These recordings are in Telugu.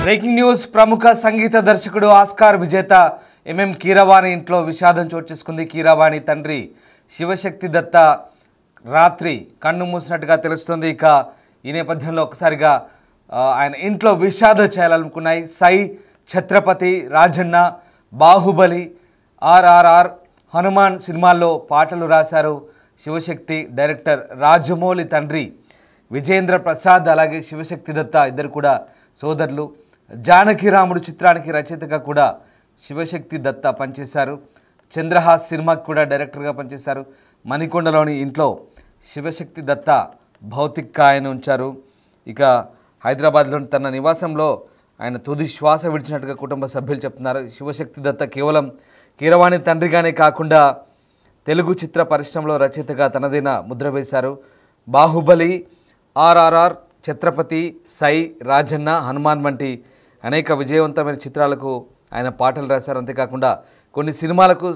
Breaking news. ప్రముఖ సంగీత దర్శకుడు ఆస్కార్ విజేత ఎంఎం కీరవాణి ఇంట్లో విషాదం చోటు చేసుకుంది. కీరవాణి తండ్రి శివశక్తి దత్త రాత్రి కన్ను మూసినట్టుగా తెలుస్తుంది. ఇక ఈ నేపథ్యంలో ఒకసారిగా ఆయన ఇంట్లో విషాద చేయాలనుకున్నాయి. సై, ఛత్రపతి, రాజన్న, బాహుబలి, ఆర్ఆర్ఆర్, హనుమాన్ సినిమాల్లో పాటలు రాశారు శివశక్తి. డైరెక్టర్ రాజమౌళి తండ్రి విజేంద్ర ప్రసాద్ అలాగే శివశక్తి దత్త ఇద్దరు కూడా సోదరులు. జానకిరాముడు చిత్రానికి రచయితగా కూడా శివశక్తి దత్త పనిచేశారు. చంద్రహాస్ సినిమాకి కూడా డైరెక్టర్గా పనిచేశారు. మణికొండలోని ఇంట్లో శివశక్తి దత్త భౌతికాయను ఉంచారు. ఇక హైదరాబాద్లోని తన నివాసంలో ఆయన తుది శ్వాస విడిచినట్టుగా కుటుంబ సభ్యులు చెప్తున్నారు. శివశక్తి దత్త కేవలం కీరవాణి తండ్రిగానే కాకుండా తెలుగు చిత్ర పరిశ్రమలో రచయితగా తనదైన ముద్ర వేశారు. బాహుబలి, ఆర్ఆర్ఆర్, ఛత్రపతి, సై, రాజన్న, హనుమాన్ వంటి అనేక విజయవంతమైన చిత్రాలకు ఆయన పాటలు రాశారు. అంతేకాకుండా కొన్ని సినిమాలకు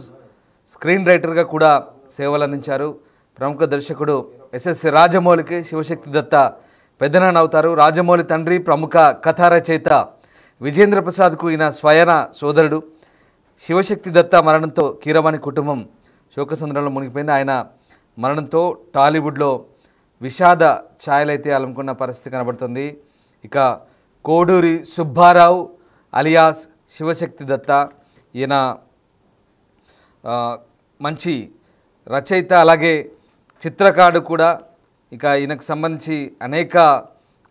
స్క్రీన్ రైటర్గా కూడా సేవలు అందించారు. ప్రముఖ దర్శకుడు ఎస్ఎస్ రాజమౌళికి శివశక్తి దత్త పెద్దనాన్న అవుతారు. రాజమౌళి తండ్రి ప్రముఖ కథా రచయిత విజేంద్ర ప్రసాద్కు ఈయన స్వయన సోదరుడు. శివశక్తి దత్త మరణంతో కీరవాణి కుటుంబం శోకసంద్రంలో మునిగిపోయింది. ఆయన మరణంతో టాలీవుడ్లో విషాద ఛాయలైతే అలుముకున్న పరిస్థితి కనబడుతుంది. ఇక కోడూరి సుబ్బారావు అలియాస్ శివశక్తి దత్త, ఈయన మంచి రచయిత అలాగే చిత్రకారుడు కూడా. ఇక ఈయనకు సంబంధించి అనేక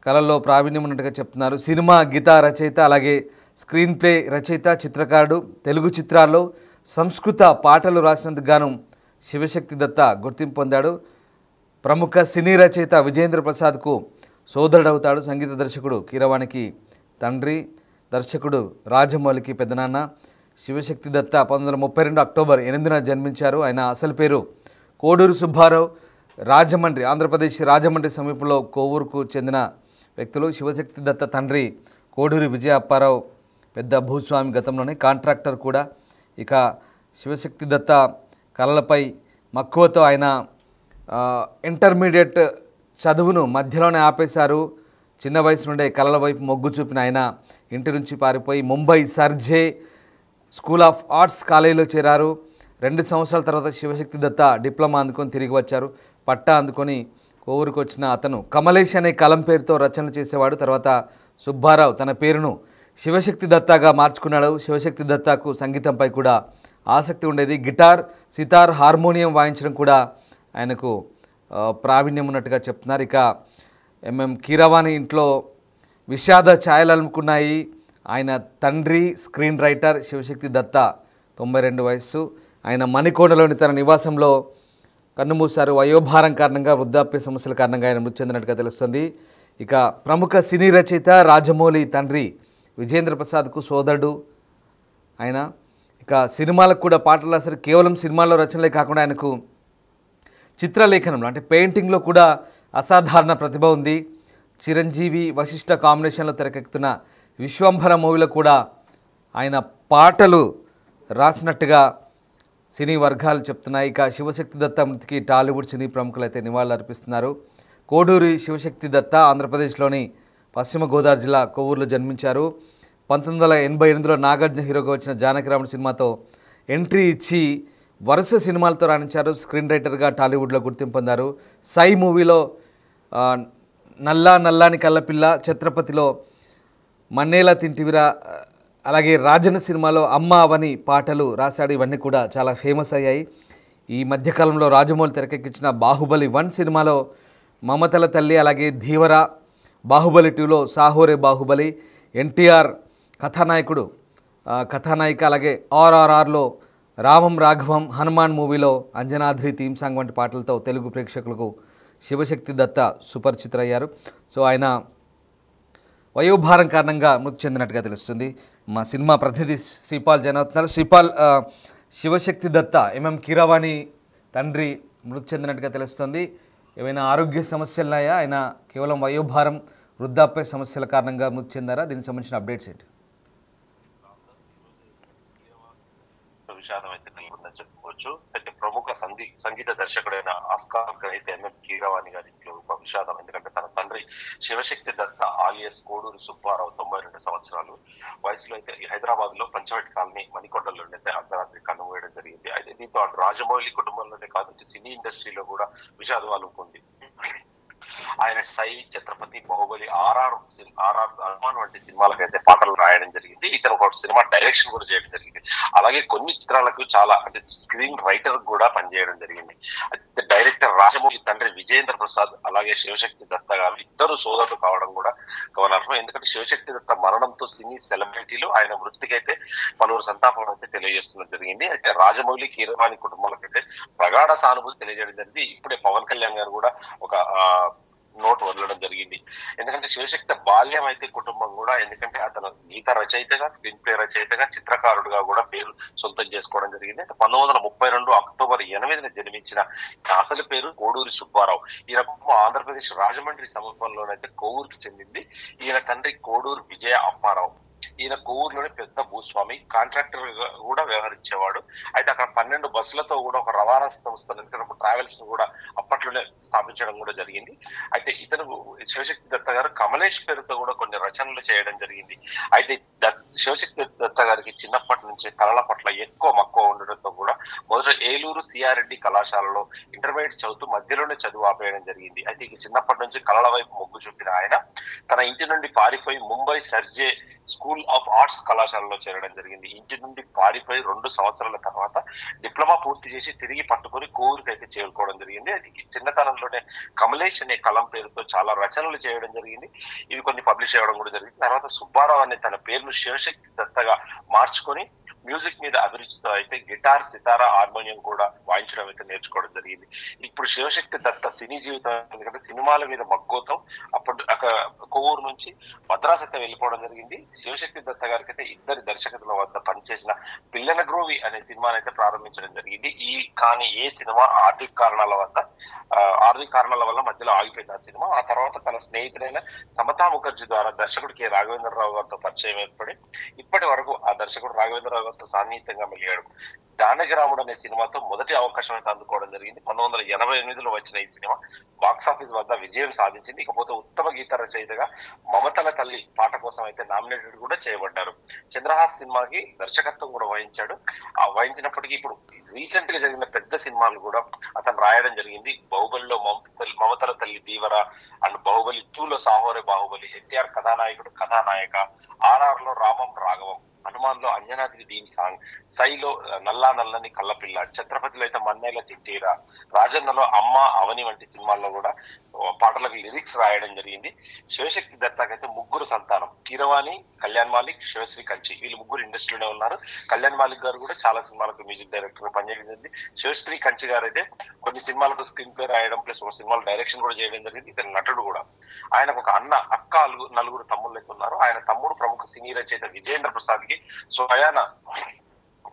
కళల్లో ప్రావీణ్యం ఉన్నట్టుగా చెప్తున్నారు. సినిమా గీత రచయిత అలాగే స్క్రీన్ ప్లే రచయిత, చిత్రకారుడు. తెలుగు చిత్రాల్లో సంస్కృత పాటలు రాసినందుకు గాను శివశక్తి దత్త గుర్తింపు పొందాడు. ప్రముఖ సినీ రచయిత విజేంద్ర ప్రసాద్కు సోదరుడవుతాడు. సంగీత దర్శకుడు కీరవాణికి తండ్రి, దర్శకుడు రాజమౌళికి పెద్దనాన్న. శివశక్తి దత్త 1932 అక్టోబర్ 8న జన్మించారు. ఆయన అసలు పేరు కోడూరు సుబ్బారావు. రాజమండ్రి, ఆంధ్రప్రదేశ్ రాజమండ్రి సమీపంలో కోవూరుకు చెందిన వ్యక్తులు. శివశక్తి దత్త తండ్రి కోడూరి విజయ అప్పారావు పెద్ద భూస్వామి, గతంలోనే కాంట్రాక్టర్ కూడా. ఇక శివశక్తి దత్త కళలపై మక్కువతో ఆయన ఇంటర్మీడియట్ చదువును మధ్యలోనే ఆపేశారు. చిన్న వయసు నుండే కళల వైపు మొగ్గు చూపిన ఆయన ఇంటి నుంచి పారిపోయి ముంబై సర్జే స్కూల్ ఆఫ్ ఆర్ట్స్ కాలేజీలో చేరారు. 2 సంవత్సరాల తర్వాత శివశక్తి దత్త డిప్లొమా అందుకొని తిరిగి వచ్చారు. పట్టా అందుకొని కోవూరుకు వచ్చిన అతను కమలేష్ అనే కలం పేరుతో రచనలు చేసేవాడు. తర్వాత సుబ్బారావు తన పేరును శివశక్తి దత్తగా మార్చుకున్నాడు. శివశక్తి దత్తకు సంగీతంపై కూడా ఆసక్తి ఉండేది. గిటార్, సితార్, హార్మోనియం వాయించడం కూడా ఆయనకు ప్రావీణ్యం ఉన్నట్టుగా చెప్తున్నారు. ఇక ఎంఎం కీరవాణి ఇంట్లో విషాద ఛాయలు అలుముకున్నాయి. ఆయన తండ్రి స్క్రీన్ రైటర్ శివశక్తి దత్త 92 వయస్సు. ఆయన మణికొండలోని తన నివాసంలో కన్నుమూశారు. వయోభారం కారణంగా, వృద్ధాప్య సమస్యల కారణంగా ఆయన మృతి చెందినట్టుగా తెలుస్తుంది. ఇక ప్రముఖ సినీ రచయిత రాజమౌళి తండ్రి విజేంద్ర ప్రసాద్కు సోదరుడు ఆయన. ఇక సినిమాలకు కూడా పాటలు రాశారు. కేవలం సినిమాల్లో రచనలే కాకుండా ఆయనకు చిత్రలేఖనంలో అంటే పెయింటింగ్లో కూడా అసాధారణ ప్రతిభ ఉంది. చిరంజీవి, వశిష్ఠ కాంబినేషన్లో తెరకెక్కుతున్న విశ్వంభర మూవీలో కూడా ఆయన పాటలు రాసినట్టుగా సినీ వర్గాలు చెప్తున్నాయి. ఇక శివశక్తి దత్త మృతికి టాలీవుడ్ సినీ ప్రముఖులు అయితే నివాళులు అర్పిస్తున్నారు. కోడూరి శివశక్తి దత్త ఆంధ్రప్రదేశ్లోని పశ్చిమ గోదావరి జిల్లా కొవ్వూరులో జన్మించారు. 1988లో నాగార్జున హీరోగా వచ్చిన జానకిరాముడు సినిమాతో ఎంట్రీ ఇచ్చి వరుస సినిమాలతో రాణించారు. స్క్రీన్ రైటర్గా టాలీవుడ్లో గుర్తింపు పొందారు. సై మూవీలో నల్లాని కల్లపిల్ల, ఛత్రపతిలో మన్నేలా తింటివిరా, అలాగే రాజన్న సినిమాలో అమ్మ అవని పాటలు రాశాడు. ఇవన్నీ కూడా చాలా ఫేమస్ అయ్యాయి. ఈ మధ్యకాలంలో రాజమౌళి తెరకెక్కించిన బాహుబలి 1 సినిమాలో మమతల తల్లి, అలాగే ధీవర, బాహుబలి 2లో సాహోరే బాహుబలి, ఎన్టీఆర్ కథానాయిక, అలాగే ఆర్ఆర్ఆర్లో రామం రాఘవం, హనుమాన్ మూవీలో అంజనాద్రి థీమ్ సాంగ్ వంటి పాటలతో తెలుగు ప్రేక్షకులకు శివశక్తి దత్త సుపరిచితులయ్యారు. సో ఆయన వయోభారం కారణంగా మృతి చెందినట్టుగా తెలుస్తుంది. మా సినిమా ప్రతినిధి శ్రీపాల్ జైన్ అవుతున్నారు. శ్రీపాల్, శివశక్తి దత్త ఎంఎం కీరవాణి తండ్రి మృతి చెందినట్టుగా తెలుస్తుంది. ఏమైనా ఆరోగ్య సమస్యలు ఉన్నాయా? ఆయన కేవలం వయోభారం, వృద్ధాప్య సమస్యల కారణంగా మృతి చెందారా? దీనికి సంబంధించిన అప్డేట్స్ ఏంటి? విషాదం అయితే నెలకొందని చెప్పుకోవచ్చు. అయితే ప్రముఖ సంగీత దర్శకుడైన ఆస్కార్ అయితే ఎంఎం కీరవాణి గారి ఇంట్లో ఒక విషాదం. ఎందుకంటే తన తండ్రి శివశక్తి దత్త ఆలియస్ కోడూరి సుబ్బారావు 92 సంవత్సరాలు వయసులో అయితే హైదరాబాద్ లో పంచవటి కాలనీ మణికొండలో అయితే అర్ధరాత్రి కన్నుమూయడం జరిగింది. అయితే దీంతో అటు రాజమౌళి కుటుంబంలోనే కాదు ఇటు సినీ ఇండస్ట్రీలో కూడా విషాదం అలుముకుంది. ఆయన సై, ఛత్రపతి, బాహుబలి, ఆర్ఆర్ హనుమాన్ వంటి సినిమాలకైతే పాటలు రాయడం జరిగింది. ఇతను ఒక సినిమా డైరెక్షన్ కూడా చేయడం జరిగింది. అలాగే కొన్ని చిత్రాలకు చాలా అంటే స్క్రీన్ రైటర్ కూడా పనిచేయడం జరిగింది. అయితే డైరెక్టర్ రాజమౌళి తండ్రి విజయేంద్ర ప్రసాద్ అలాగే శివశక్తి దత్త గారు ఇద్దరు సోదరులు కావడం కూడా గమనార్హం. ఎందుకంటే శివశక్తి దత్త మరణంతో సినీ సెలబ్రిటీలు ఆయన మృతికైతే పలువురు సంతాపం అయితే తెలియజేస్తున్నది జరిగింది. అయితే రాజమౌళి, కీరవాణి కుటుంబాలకైతే ప్రగాఢ సానుభూతి తెలియజేయడం జరిగింది. ఇప్పుడే పవన్ కళ్యాణ్ గారు కూడా ఒక నోట్ వదలడం జరిగింది. ఎందుకంటే శివశక్తి బాల్యం అయితే కుటుంబం కూడా, ఎందుకంటే అతను గీత రచయితగా, స్క్రీన్ ప్లే రచయితగా, చిత్రకారుడుగా కూడా పేరు సొంతం చేసుకోవడం జరిగింది. 1932 అక్టోబర్ 8న జన్మించిన అసలు పేరు కోడూరి సుబ్బారావు. ఈయన ఆంధ్రప్రదేశ్ రాజమండ్రి సమీపంలోనైతే కోవూరుకి చెందింది. ఈయన తండ్రి కోడూరు విజయ అప్పారావు. ఈయన కోవూరులోనే పెద్ద భూస్వామి, కాంట్రాక్టర్ కూడా వ్యవహరించేవాడు. అయితే అక్కడ 12 బస్సులతో కూడా ఒక రవాణా సంస్థను, ట్రావెల్స్ ను కూడా అప్పట్లోనే స్థాపించడం కూడా జరిగింది. అయితే ఇతను శివశక్తి దత్త గారు కమలేష్ పేరుతో కూడా కొన్ని రచనలు చేయడం జరిగింది. అయితే శివశక్తి దత్త గారికి చిన్నప్పటి నుంచి కళల పట్ల ఎక్కువ మక్కువ ఉండడంతో కూడా మొదట ఏలూరు సిఆర్రెడ్డి కళాశాలలో ఇంటర్మీడియట్ చదువుతూ మధ్యలోనే చదువు ఆపేయడం జరిగింది. అయితే ఇక చిన్నప్పటి నుంచి కళల వైపు మొగ్గు చూపిన ఆయన తన ఇంటి నుండి పారిపోయి ముంబై సర్జే స్కూల్ ఆఫ్ ఆర్ట్స్ కళాశాలలో చేరడం జరిగింది. ఇంటి నుండి పారిపోయి 2 సంవత్సరాల తర్వాత డిప్లొమా పూర్తి చేసి తిరిగి పట్టుకొని కోవూరుకి అయితే చేరుకోవడం జరిగింది. అది చిన్నతనంలోనే కమలేష్ అనే కలం పేరుతో చాలా రచనలు చేయడం జరిగింది. ఇవి కొన్ని పబ్లిష్ అవ్వడం కూడా జరిగింది. తర్వాత సుబ్బారావు అనే తన పేరును శివశక్తి దత్తగా మార్చుకొని మ్యూజిక్ మీద అభిరుచితో అయితే గిటార్, సితారా, హార్మోనియం కూడా వాయించడం అయితే నేర్చుకోవడం జరిగింది. ఇప్పుడు శివశక్తి దత్త సినీ జీవితం ఎందుకంటే సినిమాల మీద మక్కువతో అప్పుడు కోవూరు నుంచి మద్రాసు అయితే వెళ్ళిపోవడం జరిగింది. శివశక్తి దత్త గారికి అయితే ఇద్దరు దర్శకుల వద్ద పనిచేసిన పిల్లన గ్రోవి అనే సినిమాని అయితే ప్రారంభించడం జరిగింది. కానీ ఏ సినిమా ఆర్థిక కారణాల వల్ల మధ్యలో ఆగిపోయింది ఆ సినిమా. ఆ తర్వాత తన స్నేహితుడైన సమతా ముఖర్జీ ద్వారా దర్శకుడు కె రాఘవేంద్రరావు గారితో పరిచయం ఏర్పడి ఇప్పటి వరకు ఆ దర్శకుడు రాఘవేంద్రరావు గారితో సాన్నిహితంగా మెలిగాడు. జానకిరాముడు అనే సినిమాతో మొదటి అవకాశం అయితే అందుకోవడం జరిగింది. 1988లో వచ్చిన ఈ సినిమా బాక్సాఫీస్ వద్ద విజయం సాధించింది. ఇకపోతే ఉత్తమ గీత రచయితగా మమతల తల్లి పాట కోసం అయితే నామినేటెడ్ కూడా చేయబడ్డారు. చంద్రహాస్ సినిమాకి దర్శకత్వం కూడా వహించాడు. ఆ వహించినప్పటికీ ఇప్పుడు రీసెంట్ గా జరిగిన పెద్ద సినిమాలు కూడా అతను రాయడం జరిగింది. బాహుబలిలో మమతల తల్లి దీవర అండ్ బాహుబలి 2లో సాహోరే బాహుబలి, ఎన్టీఆర్ కథానాయకుడు కథానాయక, ఆర్ఆర్ లో రామం రాఘవం, హనుమాన్ లో అంజనాద్రి థీమ్ సాంగ్, సైలో నల్లా నల్లని కళ్ళపిల్ల, ఛత్రపతిలో అయితే మన్నేల చిట్టీరా, రాజన్నలో అమ్మ అవని వంటి సినిమాల్లో కూడా పాటలకు లిరిక్స్ రాయడం జరిగింది. శివశక్తి దత్తకైతే 3 సంతానం, కీరవాణి, కళ్యాణ్ మాలిక్, శివశ్రీ కంచి. వీళ్ళు 3 ఇండస్ట్రీలోనే ఉన్నారు. కళ్యాణ్ మాలిక్ గారు కూడా చాలా సినిమాలకు మ్యూజిక్ డైరెక్టర్ పనిచేయడం జరిగింది. శివశ్రీ కంచి గారు అయితే కొన్ని సినిమాలకు స్క్రీన్ ప్లే రాయడం ప్లస్ ఒక సినిమాలు డైరెక్షన్ కూడా చేయడం జరిగింది. ఇతను నటుడు కూడా. ఆయనకు ఒక అన్న, అక్క, 4 తమ్ముళ్ళు అయితే ఉన్నారు. ఆయన తమ్ముడు ప్రముఖ సినీ రచయిత విజయేంద్ర ప్రసాద్ కి స్వయాన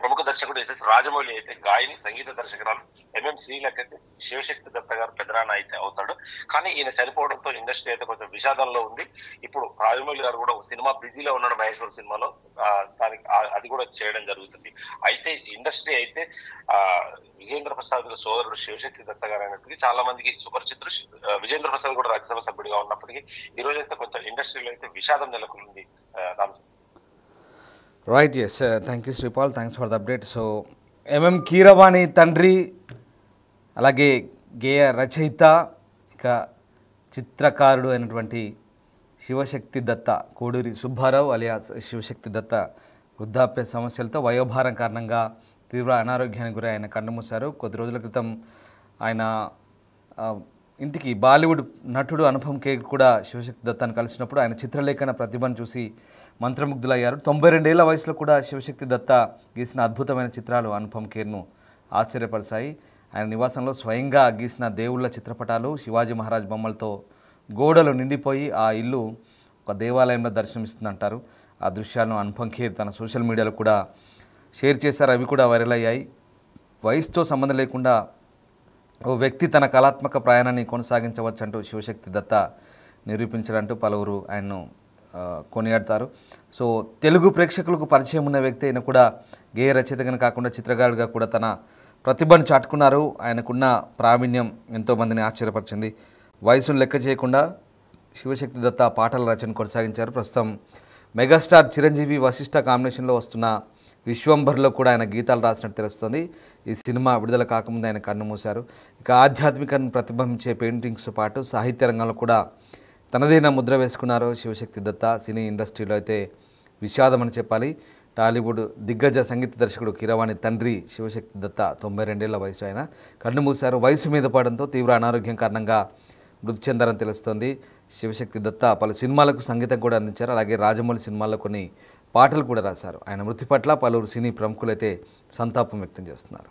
ప్రముఖ దర్శకుడు ఎస్ఎస్ రాజమౌళి అయితే గాయని, సంగీత దర్శకురాలు ఎంఎం శ్రీలకైతే శివశక్తి దత్త గారు పెదనాన్న అయితే అవుతాడు. కానీ ఈయన చనిపోవడంతో ఇండస్ట్రీ అయితే కొంచెం విషాదంలో ఉంది. ఇప్పుడు రాజమౌళి గారు కూడా ఒక సినిమా బిజీలో ఉన్నాడు, మహేశ్వర్ సినిమాలో. దానికి అది కూడా చేయడం జరుగుతుంది. అయితే ఇండస్ట్రీ అయితే విజయేంద్ర ప్రసాద్ సోదరుడు శివశక్తి దత్త గారు అయినప్పటికీ చాలా మందికి సుపరిచితుడు. విజయేంద్ర ప్రసాద్ కూడా రాజ్యసభ సభ్యుడిగా ఉన్నప్పటికీ ఈ రోజు అయితే కొంచెం ఇండస్ట్రీలో అయితే విషాదం నెలకొంది. Right, yes, thank you Sripal, thanks for the update. So MM Keeravani తండ్రి, అలాగే గేయ రచయిత, ఇక చిత్రకారుడు అయినటువంటి శివశక్తి దత్త కోడూరి సుబ్బారావు అలియాస్ శివశక్తి దత్త వృద్ధాప్య సమస్యలతో వయోభారం కారణంగా తీవ్ర అనారోగ్యానికి గురి ఆయన కన్నుమూశారు. కొద్ది రోజుల క్రితం ఆయన ఇంటికి బాలీవుడ్ నటుడు అనుపమ్ ఖేర్ కూడా శివశక్తి దత్తాను కలిసినప్పుడు ఆయన చిత్రలేఖన ప్రతిభను చూసి మంత్రముగ్ధులయ్యారు. 92 ఏళ్ల వయసులో కూడా శివశక్తి దత్త గీసిన అద్భుతమైన చిత్రాలు అనుపమ్ ఖేర్ను ఆశ్చర్యపరిచాయి. ఆయన నివాసంలో స్వయంగా గీసిన దేవుళ్ళ చిత్రపటాలు, శివాజీ మహారాజ్ బొమ్మలతో గోడలు నిండిపోయి ఆ ఇల్లు ఒక దేవాలయంలో దర్శనమిస్తుందంటారు. ఆ దృశ్యాలను అనుపమ్ ఖేర్ తన సోషల్ మీడియాలో కూడా షేర్ చేశారు. అవి కూడా వైరల్ అయ్యాయి. వయసుతో సంబంధం లేకుండా ఓ వ్యక్తి తన కళాత్మక ప్రయాణాన్ని కొనసాగించవచ్చంటూ శివశక్తి దత్త నిరూపించారంటూ పలువురు ఆయన్ను కొనియాడతారు. సో తెలుగు ప్రేక్షకులకు పరిచయం ఉన్న వ్యక్తి అయినా కూడా గేయ రచయితగానే కాకుండా చిత్రకారుడిగా కూడా తన ప్రతిభను చాటుకున్నారు. ఆయనకున్న ప్రావీణ్యం ఎంతోమందిని ఆశ్చర్యపరిచింది. వయసును లెక్క చేయకుండా శివశక్తి దత్త పాటల రచన కొనసాగించారు. ప్రస్తుతం మెగాస్టార్ చిరంజీవి వశిష్ఠ కాంబినేషన్లో వస్తున్న విశ్వంభర్లో కూడా ఆయన గీతాలు రాసినట్టు తెలుస్తుంది. ఈ సినిమా విడుదల కాకముందు ఆయన కన్ను మూశారు. ఇక ఆధ్యాత్మికను ప్రతిబింబించే పెయింటింగ్స్తో పాటు సాహిత్య రంగంలో కూడా తనదైన ముద్ర వేసుకున్నారు శివశక్తి దత్త. సినీ ఇండస్ట్రీలో అయితే విషాదమని చెప్పాలి. టాలీవుడ్ దిగ్గజ సంగీత దర్శకుడు కీరవాణి తండ్రి శివశక్తి దత్త 92 ఏళ్ల వయసు ఆయన కన్ను మూశారు. వయసు మీద పడడంతో తీవ్ర అనారోగ్యం కారణంగా మృతి చెందారని తెలుస్తోంది. శివశక్తి దత్త పలు సినిమాలకు సంగీతం కూడా అందించారు. అలాగే రాజమౌళి సినిమాల్లో కొన్ని పాటలు కూడా రాశారు. ఆయన మృతి పట్ల పలువురు సినీ ప్రముఖులైతే సంతాపం వ్యక్తం చేస్తున్నారు.